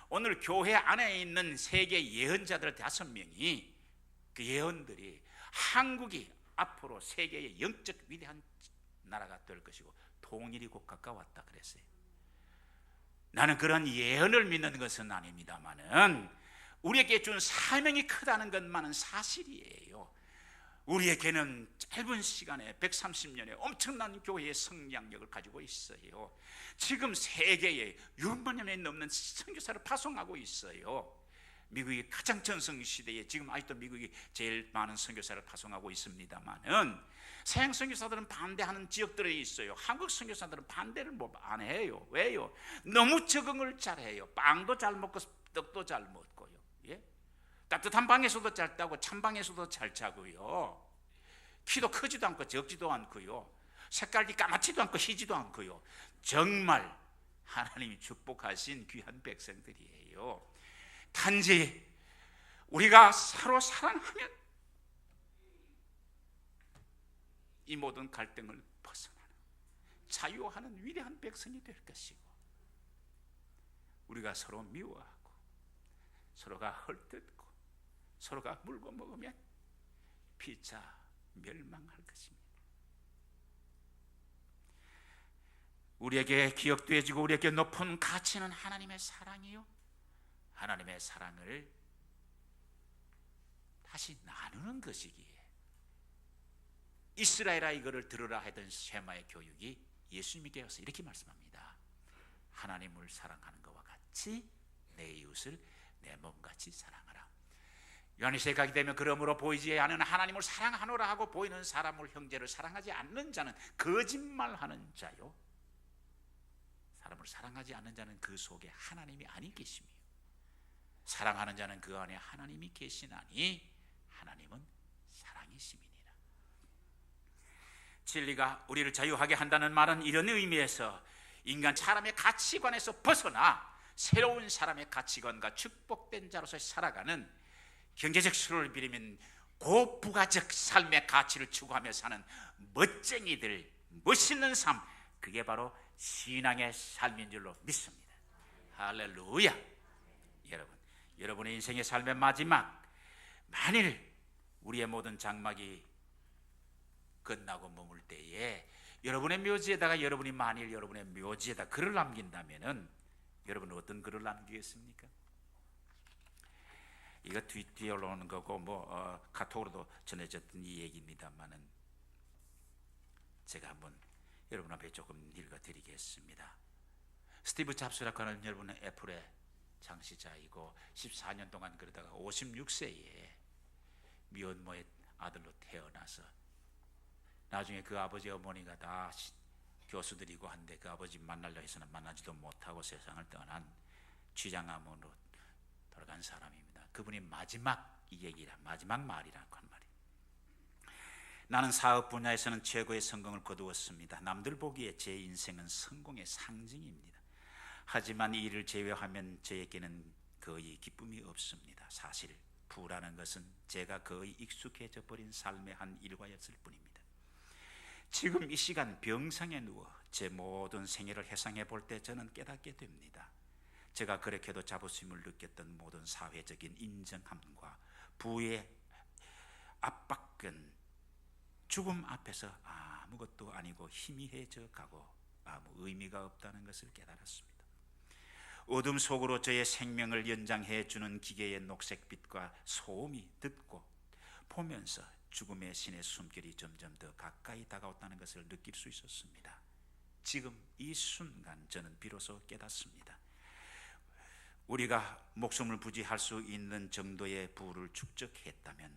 오늘 교회 안에 있는 세계 예언자들 5명이, 그 예언들이 한국이 앞으로 세계의 영적 위대한 나라가 될 것이고 통일이 곧 가까웠다 그랬어요. 나는 그런 예언을 믿는 것은 아닙니다만은 우리에게 준 사명이 크다는 것만은 사실이에요. 우리에게는 짧은 시간에 130년의 엄청난 교회의 성장력을 가지고 있어요. 지금 세계에 6만 년에 넘는 선교사를 파송하고 있어요. 미국이 가장 전성 시대에 지금 아직도 미국이 제일 많은 선교사를 파송하고 있습니다만은 서양 선교사들은 반대하는 지역들이 있어요. 한국 선교사들은 반대를 안 해요. 왜요? 너무 적응을 잘해요. 빵도 잘 먹고 떡도 잘 먹고요. 예? 따뜻한 방에서도 잘 자고 찬 방에서도 잘 자고요. 키도 크지도 않고 적지도 않고요. 색깔이 까맣지도 않고 희지도 않고요. 정말 하나님이 축복하신 귀한 백성들이에요. 단지 우리가 서로 사랑하면 이 모든 갈등을 벗어나는 자유하는 위대한 백성이 될 것이고, 우리가 서로 미워하고 서로가 헐뜯고 서로가 물고 먹으면 피차 멸망할 것입니다. 우리에게 기억되어지고 우리에게 높은 가치는 하나님의 사랑이요, 하나님의 사랑을 다시 나누는 것이기에 이스라엘아 이거를 들으라 하던 쉐마의 교육이 예수님께 와서 이렇게 말씀합니다. 하나님을 사랑하는 것과 같이 내 이웃을 내 몸같이 사랑하라. 요한일서에 가게 되면 그러므로 보이지 않는 하나님을 사랑하노라 하고 보이는 사람을 형제를 사랑하지 않는 자는 거짓말하는 자요, 사람을 사랑하지 않는 자는 그 속에 하나님이 아니 계시며 사랑하는 자는 그 안에 하나님이 계시나니 하나님은 사랑이심이니라. 진리가 우리를 자유하게 한다는 말은 이런 의미에서 인간 사람의 가치관에서 벗어나 새로운 사람의 가치관과 축복된 자로서 살아가는, 경제적 수를 빌리면 고부가적 삶의 가치를 추구하며 사는 멋쟁이들, 멋있는 삶, 그게 바로 신앙의 삶인 줄로 믿습니다. 할렐루야. 여러분의 인생의 삶의 마지막, 만일 우리의 모든 장막이 끝나고 머물 때에 여러분의 묘지에다가, 여러분이 만일 여러분의 묘지에다 글을 남긴다면은 여러분은 어떤 글을 남기겠습니까? 이거 뒤에 올라오는 거고 카톡으로도 전해졌던 이 얘기입니다만은 제가 한번 여러분 앞에 조금 읽어드리겠습니다. 스티브 잡스라고 하는 여러분은 애플의 창시자이고 14년 동안 그러다가 56세에 미혼모의 아들로 태어나서 나중에 그 아버지 어머니가 다 교수들이고 한데 그 아버지 만나려 해서는 만나지도 못하고 세상을 떠난 쥐장암으로 돌아간 사람입니다. 그분이 마지막 얘기라, 마지막 말이라고 한 말이에요. 나는 사업 분야에서는 최고의 성공을 거두었습니다. 남들 보기에 제 인생은 성공의 상징입니다. 하지만 이 일을 제외하면 저에게는 거의 기쁨이 없습니다. 사실 부라는 것은 제가 거의 익숙해져 버린 삶의 한 일과였을 뿐입니다. 지금 이 시간 병상에 누워 제 모든 생애를 회상해 볼 때 저는 깨닫게 됩니다. 제가 그렇게도 자부심을 느꼈던 모든 사회적인 인정함과 부의 압박은 죽음 앞에서 아무것도 아니고 희미해져 가고 아무 의미가 없다는 것을 깨달았습니다. 어둠 속으로 저의 생명을 연장해 주는 기계의 녹색빛과 소음이 듣고 보면서 죽음의 신의 숨결이 점점 더 가까이 다가왔다는 것을 느낄 수 있었습니다. 지금 이 순간 저는 비로소 깨닫습니다. 우리가 목숨을 부지할 수 있는 정도의 부를 축적했다면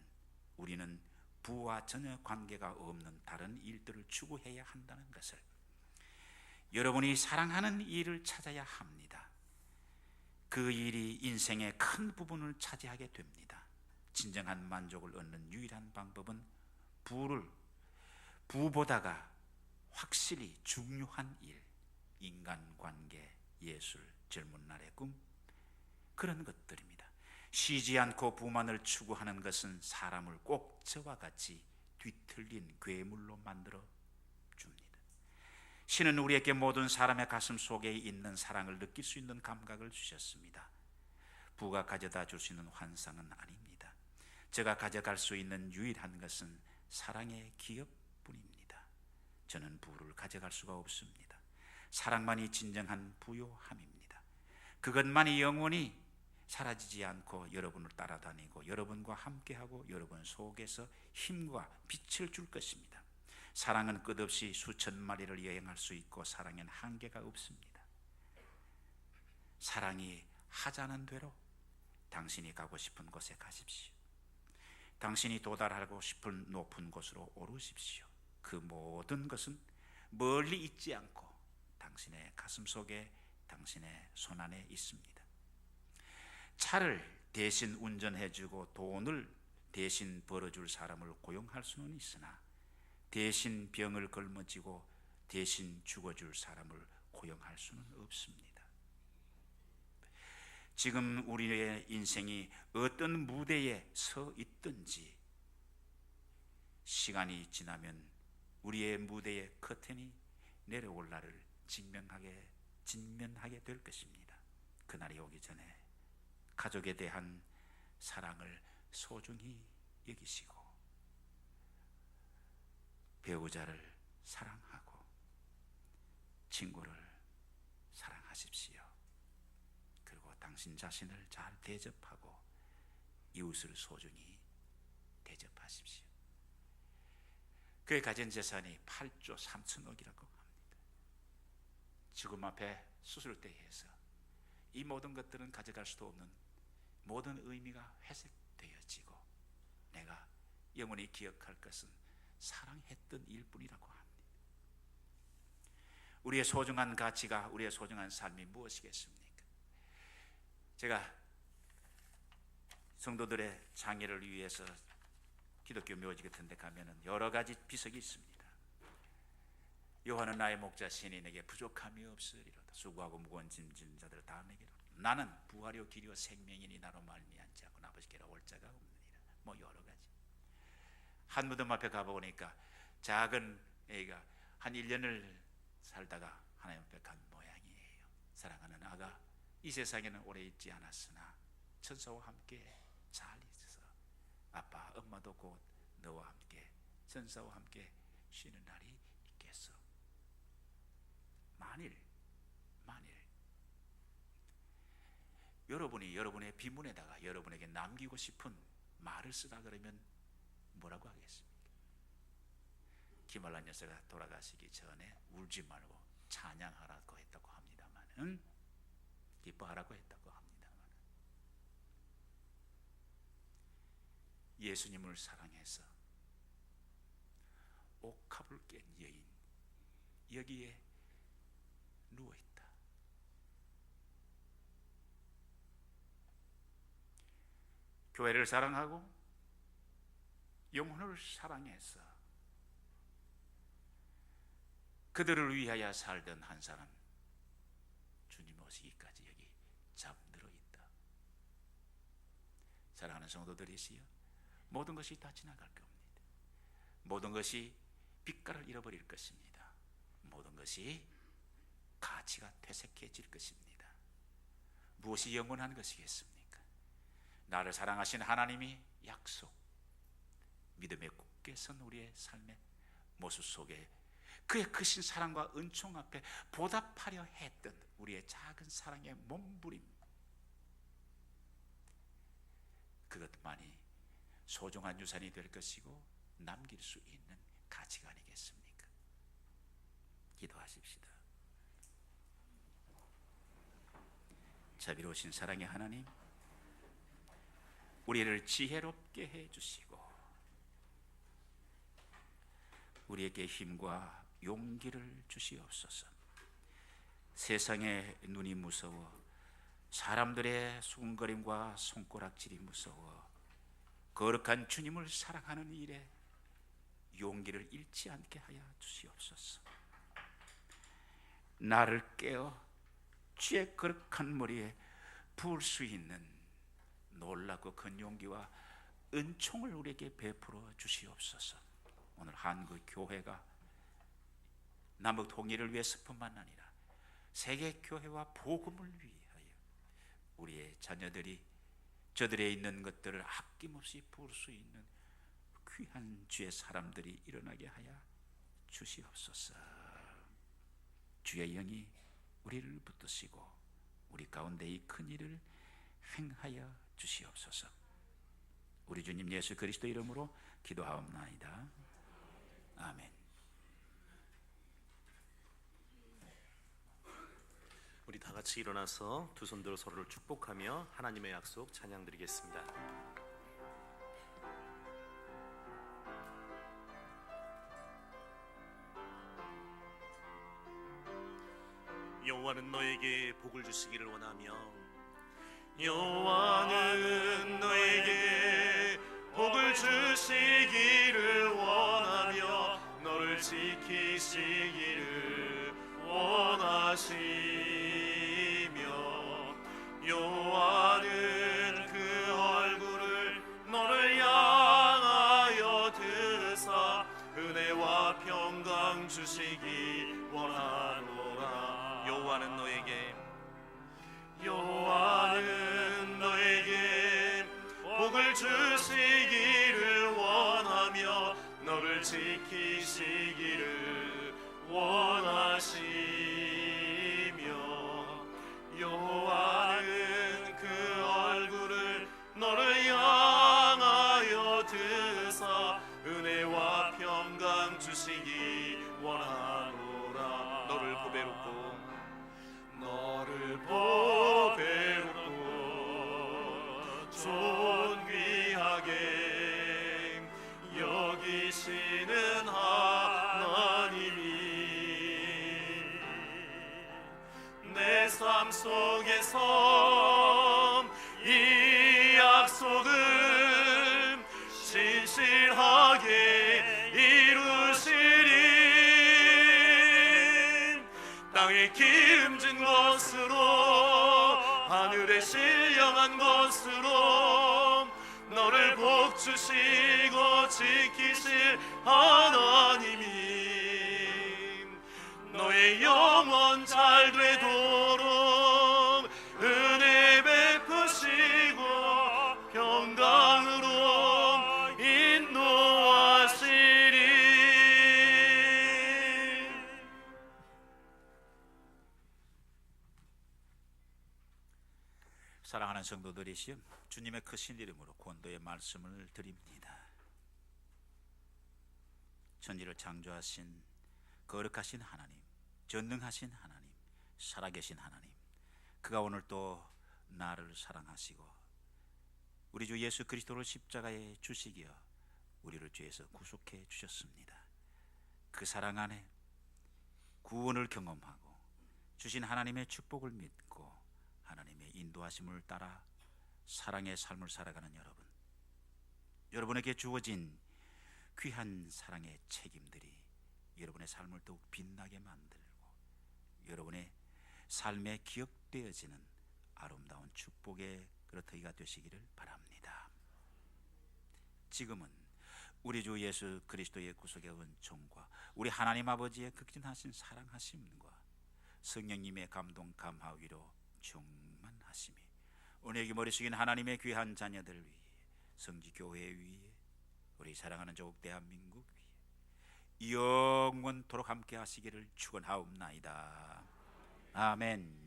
우리는 부와 전혀 관계가 없는 다른 일들을 추구해야 한다는 것을, 여러분이 사랑하는 일을 찾아야 합니다. 그 일이 인생의 큰 부분을 차지하게 됩니다. 진정한 만족을 얻는 유일한 방법은 부보다가 확실히 중요한 일, 인간관계, 예술, 젊은 날의 꿈, 그런 것들입니다. 쉬지 않고 부만을 추구하는 것은 사람을 꼭 저와 같이 뒤틀린 괴물로 만들어 줍니다. 신은 우리에게 모든 사람의 가슴 속에 있는 사랑을 느낄 수 있는 감각을 주셨습니다. 부가 가져다 줄 수 있는 환상은 아닙니다. 제가 가져갈 수 있는 유일한 것은 사랑의 기업뿐입니다. 저는 부를 가져갈 수가 없습니다. 사랑만이 진정한 부요함입니다. 그것만이 영원히 사라지지 않고 여러분을 따라다니고 여러분과 함께하고 여러분 속에서 힘과 빛을 줄 것입니다. 사랑은 끝없이 수천 마리를 여행할 수 있고 사랑엔 한계가 없습니다. 사랑이 하자는 대로 당신이 가고 싶은 곳에 가십시오. 당신이 도달하고 싶은 높은 곳으로 오르십시오. 그 모든 것은 멀리 있지 않고 당신의 가슴 속에, 당신의 손 안에 있습니다. 차를 대신 운전해주고 돈을 대신 벌어줄 사람을 고용할 수는 있으나 대신 병을 걸머쥐고 대신 죽어줄 사람을 고용할 수는 없습니다. 지금 우리의 인생이 어떤 무대에 서 있든지 시간이 지나면 우리의 무대의 커튼이 내려올 날을 직면하게 될 것입니다. 그날이 오기 전에 가족에 대한 사랑을 소중히 여기시고 배우자를 사랑하고 친구를 사랑하십시오. 그리고 당신 자신을 잘 대접하고 이웃을 소중히 대접하십시오. 그의 가진 재산이 8조 3천억이라고 합니다. 죽음 앞에 수술대에서 이 모든 것들은 가져갈 수도 없는 모든 의미가 회색되어지고 내가 영원히 기억할 것은 사랑했던 일뿐이라고 합니다. 우리의 소중한 가치가, 우리의 소중한 삶이 무엇이겠습니까? 제가 성도들의 장애를 위해서 기독교 묘지 같은 데 가면은 여러 가지 비석이 있습니다. 여호와는 나의 목자, 신이 내게 부족함이 없으리로다. 수고하고 무거운 짐 지는 자들 다 내게로. 나는 부활이요 길이요 생명이니 나로 말미암지 않고 아버지께로 올 자가 없느니라. 뭐 여러 가지. 한 무덤 앞에 가보니까 작은 애가 한 1년을 살다가 하나님 앞에 간 모양이에요. 사랑하는 아가, 이 세상에는 오래 있지 않았으나 천사와 함께 잘 있어서 아빠, 엄마도 곧 너와 함께 천사와 함께 쉬는 날이 있겠어. 만일 여러분이 여러분의 비문에다가 여러분에게 남기고 싶은 말을 쓰다 그러면 뭐라고 하겠습니까? 김알란 여사가 돌아가시기 전에 울지 말고 찬양하라고 했다고 합니다만, 기뻐하라고 했다고 합니다만, 예수님을 사랑해서 옥합을 깬 여인 여기에 누워있다. 교회를 사랑하고 영혼을 사랑해서 그들을 위하여 살던 한 사람, 주님 오시기까지 여기 잠들어 있다. 사랑하는 성도들이시여, 모든 것이 다 지나갈 겁니다. 모든 것이 빛깔을 잃어버릴 것입니다. 모든 것이 가치가 퇴색해질 것입니다. 무엇이 영원한 것이겠습니까? 나를 사랑하신 하나님이 약속, 믿음에 굳게 선 우리의 삶의 모습 속에 그의 크신 사랑과 은총 앞에 보답하려 했던 우리의 작은 사랑의 몸부림, 그것만이 소중한 유산이 될 것이고 남길 수 있는 가치가 아니겠습니까? 기도하십시다. 자비로우신 사랑의 하나님, 우리를 지혜롭게 해주시고 우리에게 힘과 용기를 주시옵소서. 세상의 눈이 무서워, 사람들의 수군거림과 손가락질이 무서워 거룩한 주님을 사랑하는 일에 용기를 잃지 않게 하여 주시옵소서. 나를 깨어 주의 거룩한 머리에 부을 수 있는 놀랍고 큰 용기와 은총을 우리에게 베풀어 주시옵소서. 오늘 한국 교회가 남북 통일을 위해서뿐만 아니라 세계 교회와 복음을 위하여 우리의 자녀들이 저들에 있는 것들을 아낌없이 부을 수 있는 귀한 주의 사람들이 일어나게 하여 주시옵소서. 주의 영이 우리를 붙드시고 우리 가운데 이 큰 일을 행하여 주시옵소서. 우리 주님 예수 그리스도 이름으로 기도하옵나이다. 아멘. 우리 다 같이 일어나서 두 손들어 서로를 축복하며 하나님의 약속 찬양드리겠습니다. 여호와는 너에게 복을 주시기를 원하며, 여호와는 너에게 복을 주시기를 원하며 너를 지키시기를 원하시며, 여호와는 그 얼굴을 너를 향하여 드사 은혜와 평강 지키시기를 원하시며 여호와는 그 얼굴을 너를 향하여 드사 은혜와 평강 주시기 원하노라. 너를 보배롭고 존귀하게 여기시는 하나님이 내 삶 속에서 이 약속을 진실하게 이루시리. 땅에 기름진 것으로 하늘에 신령한 것으로 너를 복주시고 지키실 하나님이 너의 영혼 잘 되도록 은혜 베푸시고 평강으로 인도하시리. 사랑하는 성도들이시여, 주님의 크신 이름으로 권도의 말씀을 드립니다. 천지를 창조하신 거룩하신 하나님, 전능하신 하나님, 살아계신 하나님, 그가 오늘 또 나를 사랑하시고 우리 주 예수 그리스도를 십자가에 주시기어 우리를 죄에서 구속해 주셨습니다. 그 사랑 안에 구원을 경험하고 주신 하나님의 축복을 믿고 하나님의 인도하심을 따라 사랑의 삶을 살아가는 여러분에게 주어진 귀한 사랑의 책임들이 여러분의 삶을 더욱 빛나게 만들고 여러분의 삶에 기억되어지는 아름다운 축복의 그릇터기가 되시기를 바랍니다. 지금은 우리 주 예수 그리스도의 구속의 은총과 우리 하나님 아버지의 극진하신 사랑하심과 성령님의 감동 감화위로 충만하심이 은혜의 머리 숙인 하나님의 귀한 자녀들 위해, 성지교회 위에, 우리 사랑하는 조국 대한민국 위에 영원토록 함께 하시기를 축원하옵나이다. 아멘.